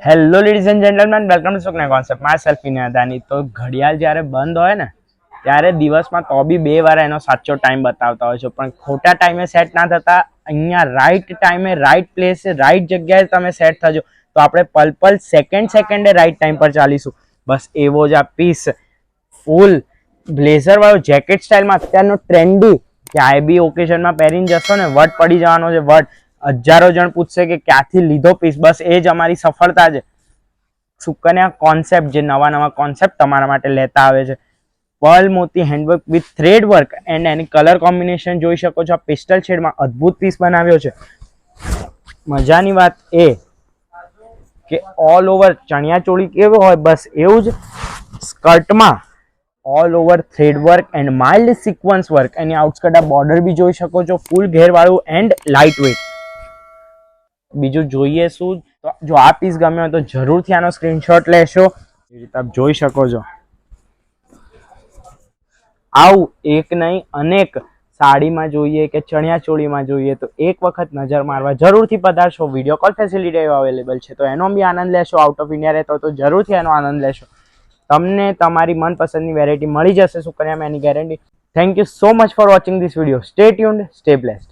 Hello ladies and gentlemen, welcome to Sukna concept. Myself in Adani. તો ઘડિયાળ જ્યારે બંધ હોય ને ત્યારે દિવસમાં તો બી 2 વાર એનો સાચો ટાઈમ બતાવતા હોય છે, પણ ખોટા ટાઈમે સેટ ના થતા. અહીંયા રાઈટ ટાઈમે રાઈટ પ્લેસે રાઈટ જગ્યાએ તમે સેટ થજો તો આપણે પલ સેકન્ડે રાઈટ ટાઈમ પર ચાલીશું. બસ એવો જ આ પીસ ફૂલ બ્લેઝર વાળો જેકેટ સ્ટાઇલમાં અત્યારનો ટ્રેન્ડી, ક્યાંય બી ઓકેઝનમાં પહેરીને જશો ને વટ પડી જવાનો છે. વટ હજારો જણ પૂછશે કે ક્યાંથી લીધો પીસ. બસ એ જ અમારી સફળતા છે. સુકન્યા કોન્સેપ્ટ જે નવા કોન્સેપ્ટ તમારા માટે લેતા આવે છે. પર્લ મોતી handwork with thread work and any colour combination જોઈ શકો છો. આ પિસ્ટલ શેડમાં અદ્ભુત પીસ બનાવ્યો છે. મજાની વાત એ કે ઓલ ઓવર ચણિયા ચોળી કેવો હોય બસ એવું જ સ્કર્ટમાં all over thread work and mild sequence work. એની આઉટસ્કર્ટ બોર્ડર બી જોઈ શકો છો, ફૂલ ઘેરવાળું એન્ડ લાઇટ વેઇટ. બીજું જોઈએ શું? તો જો આ પીસ ગમ્યો હોય તો જરૂરથી આનો સ્ક્રીનશોટ લેશો. એ રીતે આપ જોઈ શકો છો. આવું એક નહીં અનેક સાડીમાં જોઈએ કે ચણિયા ચોળીમાં જોઈએ તો એક વખત નજર મારવા જરૂરથી પધારશો. વિડીયો કોલ ફેસિલિટી અવેલેબલ છે તો એનો બી આનંદ લેશો. આઉટ ઓફ ઇન્ડિયા રહેતો તો જરૂરથી એનો આનંદ લેશો. તમને તમારી મનપસંદની વેરાયટી મળી જશે સુકન્યામાં, એની guarantee. Thank you so much for watching this video. Stay tuned, stay blessed.